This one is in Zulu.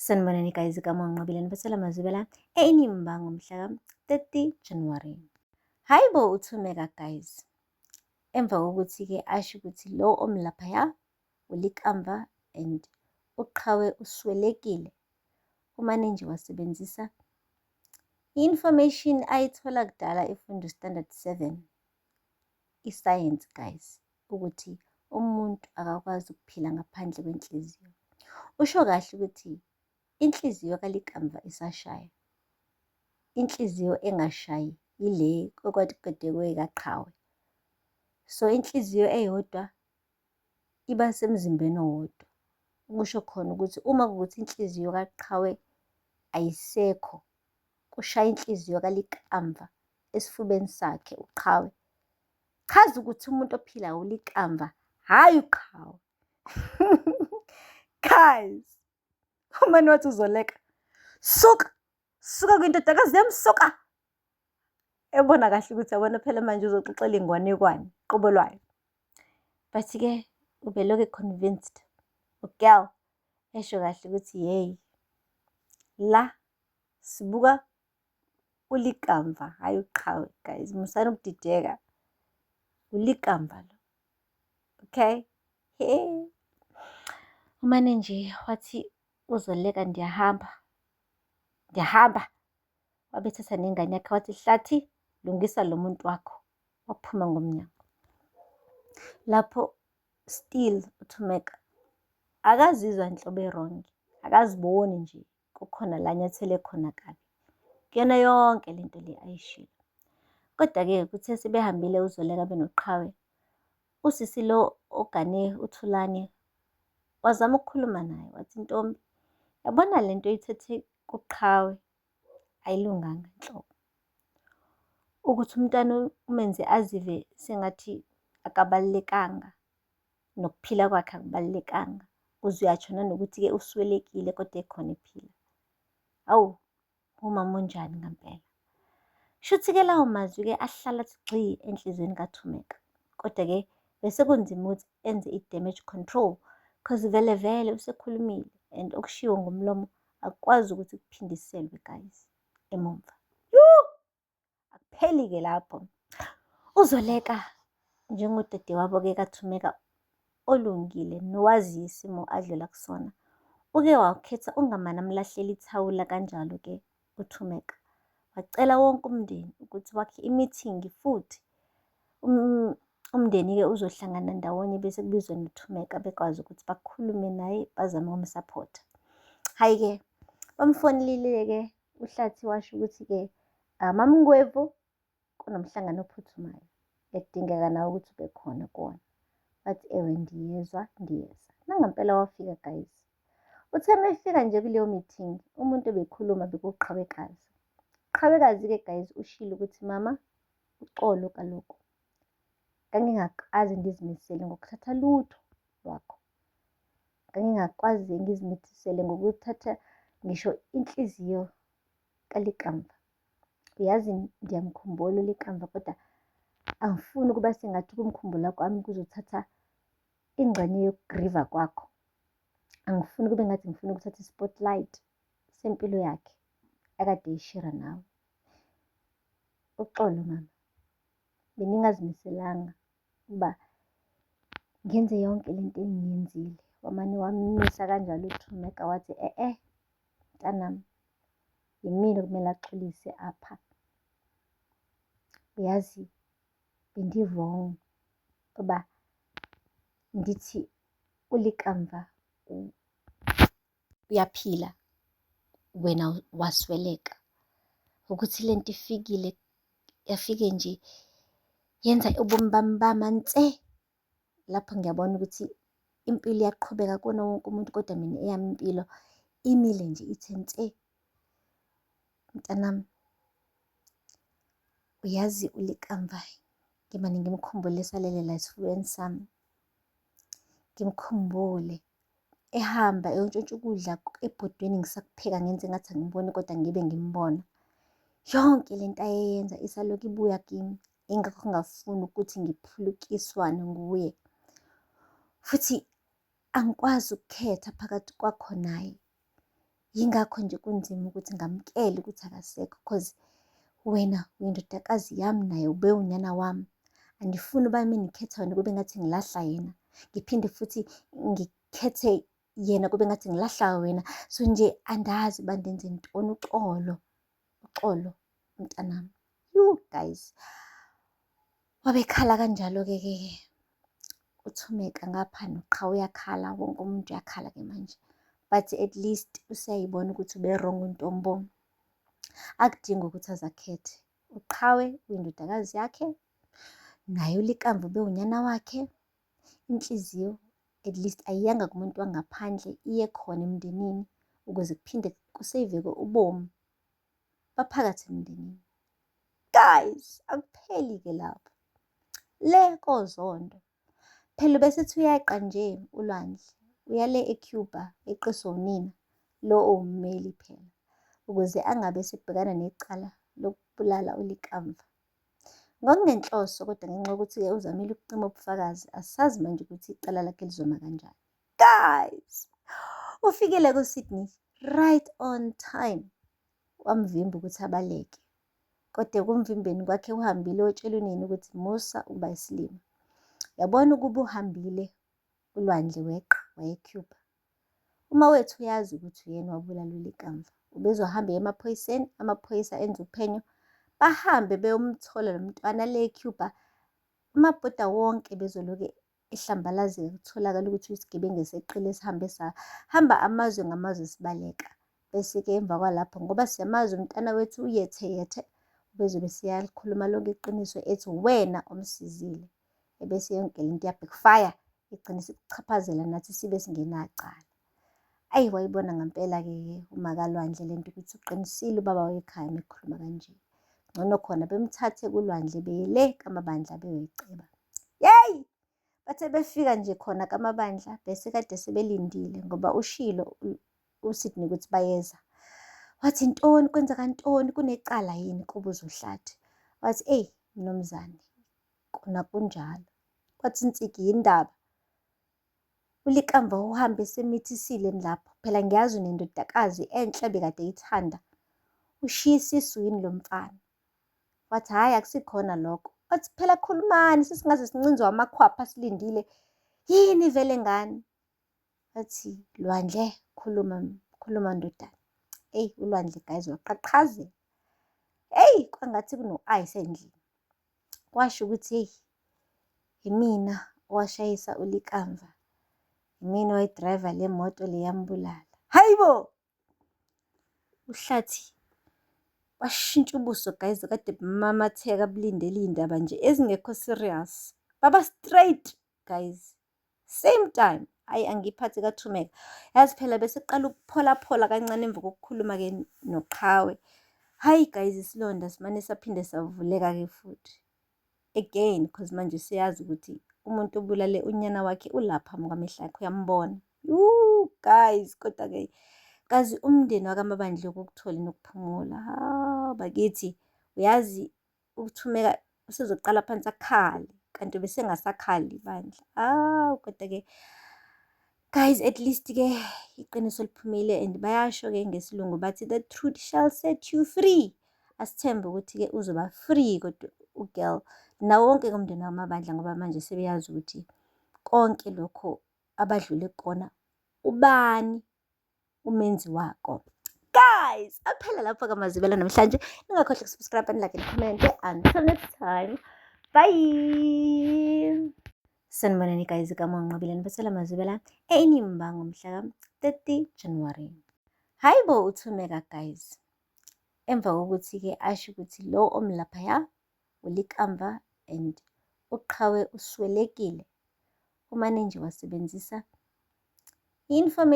Sanibonani guys, igama ngiNqobileni Bethela Mazibela eNimba ngomhla ka-30 January. Hayibo uThumeka guys. Emva kokuthi-ke asho ukuthi lo omlaphaya ulikamva and uqhawe uswelekile, umane nje wasebenzisa i-information ayithola kudala ifunda standard 7 i-science guys, ukuthi umuntu akakwazi ukuphila ngaphandle kwenhliziyo. Usho kahle ukuthi inhliziyo kalikamva isashaya. Inhliziyo engashayi ile okade kaqhawe. So inhliziyo eyodwa iba semzimbeni owodwa. Kusho khona ukuthi uma kuwukuthi inhliziyo kaqhawe ayisekho, kushaya inhliziyo kalikamva esifubeni sakhe uqhawe, chaza ukuthi umuntu ophilayo ulikamva, hhayi uqhawe. Guys, umani wathi uzoleka, suka kwindodakazi yami, suka. Ebona kahle ukuthi yabona phela manje uzoxoxela inganekwane qobo lwayo. But-ke ubeloke convinced ugirl esho kahle ukuthi hey, la sibuka ulikamva hhayi uqhawe guys, musani ukudideka, ulikamva lo, okay. Umane nje wathi uzoleka, ndiyahamba. Wabethatha nengane yakhe wathi Hlathi, lungisa lo muntu wakho, waphuma ngomnyango. Lapho still uThumeka akazizwa nhlobo erongi, akaziboni nje kukhona la nyathele khona kabi kuyona yonke lento le ayishilo. Kodwa-ke kuthe sebehambile uZoleka benoqhawe, usisi lo ogane uThulane wazama ukukhuluma naye, wathi ntombi, yabona lento oyithethe kuqhawe ayilunganga nhlobo. Ukuthi umntwana umenze azive sengathi akabalulekanga, nokuphila kwakhe akubalulekanga, uze uyatsho nanokuthi-ke uswelekile kodwa ekhona ephila. Hawu, umama onjani ngampela. Shuthi-ke lawo mazwi-ke ahlala athi gxi enhlizweni kaThumeka. Kodwa-ke bese kunzima ukuthi enze i-damage control because vele usekhulumile and okushiwo ngomlomo akukwazi ukuthi kuphindiselwe guys emumva. Akupheli-ke lapho. UZoleka njengodade wabo-ke kaThumeka olungile nowaziyo isimo adlula kusona, uke wakhetha ungamane amlahlele ithawula kanjalo-ke uThumeka. Wacela wonke umndeni ukuthi wakhe i-meeting futhi umndeni-ke uzohlangana ndawonye bese kubizwe noThumeka bekwazi ukuthi bakhulume naye bazame ukumsaphotha. Hhayi-ke bamfonelile-ke uHlathi washo ukuthi-ke MaMngwevu kunomhlangano ophuthumayo ekudingeka nawe ukuthi ube khona kuwona. Bathi ewe ndiyeza. Nangampela wafika guys. Uthe uma efika nje kuleyo meeting umuntu obekhuluma bekuqhawekazi. Uqhawekazi-ke guys ushilo ukuthi mama, uxolo kaloku ngangingakaze ngizimisele ngokuthatha lutho lwakho. Ngangingakwazi ngizimisele ngokuthatha ngisho inhliziyo kalikamva. Uyazi ndiyamkhumbula ulikamva kodwa angifuni ukuba sengathi ukumkhumbula kwami kuzothatha ingxenye yokugriva kwakho. Angifuni kube ngathi ngifuna ukuthatha i-spotlight sempilo yakhe akade eyishira nawe. Uxolo mama, beningazimiselanga ukuba ngenze yonke lento engiyenzile. Wamane wamisa kanjalo uThumeka wathi mntanami, yimina okumele axolise apha. Uyazi bendi-wrong uba ndithi ulikamva uyaphila wena wasweleka. Ukuthi lento ifikile, yafike nje yenza ubomi bami bamanse. Lapho ngiyabona ukuthi impilo iyaqhubeka kuwona wonke umuntu kodwa mina eyami impilo imile nje ithe nse. Mntanami, uyazi ulikamva ngimane ngimkhumbule esalele la esifubeni sami. Ngimkhumbule ehamba eyontshontsha ukudla ebhodweni ngisakupheka ngenze ngathi angiboni kodwa ngibe ngimbona. Yonke lento ayeyenza isalokhu ibuya kimi, ingakho ngafuni ukuthi ngiphulukiswane nguye. Futhi angikwazi ukukhetha phakathi kwakho naye. Yingakho nje kunzima ukuthi ngamukele ukuthi akasekho, because wena uyindodakazi yami naye ube unyana wami. Andifuni uba mina ngikhetha wena kube ngathi ngilahla yena, ngiphinde futhi ngikhethe yena kube ngathi ngilahla wena. So nje andazi uba ndenze ntoni. Uxolo mntanami. You guys, wabekhala kanjalo-ke uThumeka ngapha noQhawe uyakhala, wonke umuntu uyakhala-ke manje. But at least usayibona ukuthi ube wrong uNtombo. Akudingi ukuthi azakhethe. uQhawe uyindodakazi yakhe, naye uLikamva ube unyana wakhe. Inhliziyo at least ayiyanga kumuntu wangaphandle, iye khona emndenini ukuze kuphinde kuseyiveke ubomi baphakathi emndenini. Guys, akupheli-ke lapho. Le kozondo phela ubesithi uyaqa nje ulwandle, uyale eCuba eqiswa unina lo owummeli phela, ukuze angabe sebhekana necala lokubulala uLikamva. Ngokungenhloso kodwa ngenxa yokuthi-ke uzamile ukucima ubufakazi, asazi manje ukuthi icala lakhe lizoma kanjani. Guys, ufikile kuSydney right on time, wamvimba ukuthi abaleke. Kodwa kumvimbeni kwakhe uhambile otshela unina ukuthi musa uba isilima. Yabona ukuba uhambile ulwandle weqa wayeCuba. Uma wethu uyazi ukuthi uyena wabulala uLikamva, ubezohamba emaphoyiseni, amaphoyisa enza uphenyo, bahambe beyomthola lo mntwana le eCuba. Amabhoda wonke bezoloke ehlambalazeka kutholakala ukuthi uyisigebengu eseqile esihamba amazwe ngamazwe sibaleka. Bese-ke emva kwalapho, ngoba siyamazi umntana wethu uyetheyethe, bezobe siyalikhuluma lonke iqiniso ethi wena omsizile. Ebese yonke lento ya-backfire, igcine sikuchaphazela nathi sibe singenacala. Ayi, wayibona ngampela-ke uMakalwandle lento ukuthi uqinisile ubaba wekhaya mekhuluma kanje. Ngcono khona bemthathe kulwandle beyele kaMabandla beyoyiceba. Yeyi, bathe befika nje khona kaMabandla bese kade sebelindile ngoba ushilo uSydney ukuthi bayeza. Wathi ntoni, kwenzeka ntoni, kunecala yini kubuza uHlathi. Wathi mnumzane, kona kunjalo. Wathi Nsiki, yindaba uLikamva uhambe esemithisile lapho, phela ngiyazi unendodakazi enhle bekade eyithanda, ushiye isisu yini lo mfana. Wathi hhayi, akusikhona lokho. Wathi phela khulumani, sesingaze sincinzwe amakhwapha silindile, yini vele ngani? Wathi Lwandle, khuluma ndodana. uLwandle guys waqhaqhazela. Kwangathi kuno-ice endlini. Kwasho ukuthi yimina owashayisa uLikamva, yimina owayidrayiva le moto le yambulala. Hayibo! uHlathi washintsha ubuso guys, kade bumamatheka bulindele iy'ndaba nje ezingekho serious. Baba straight guys, same time. Hayi, angiphathi kaThumeka. Yazi phela bese qala ukuphola kancane emva kokukhuluma-ke noQhawe. Hayi guys, isilonda simane saphinde savuleka-ke futhi again, because manje siyazi ukuthi umuntu obulale unyana wakhe ulapha kwamehlo akhe, uyambona. Guys, kodwa-ke kazi umndeni wakaMabandla ukukuthole nokuphumula. Bakithi uyazi ukuThumeka usezoqala phansi akhale, kanti bese engasakhali Bandla. Kodwa-ke guys, at least-ke iqiniso liphumile and bayasho-ke ngesiLungu bathi the truth shall set you free. Asithembe ukuthi-ke uzoba free kodwa ugirl nawo wonke umndeni wakaMabandla, ngoba manje sebeyazi ukuthi konke lokho abadlule kukona ubani umenzi wako. Guys, aphela lapho-ke amazwibela namhlanje. Ningakhohlwa ukusubscribe and like and comment. Until next time, bye. Sanibonani guys, kaMonqabile nibasela amazwibela eNimba ngomhla ka-30 January. Hayibo uThumeka guys, emva kokuthi-ke asho ukuthi lo omlaphaya uLikamva and uQhawe uswelekile, umane nje wasebenzisa information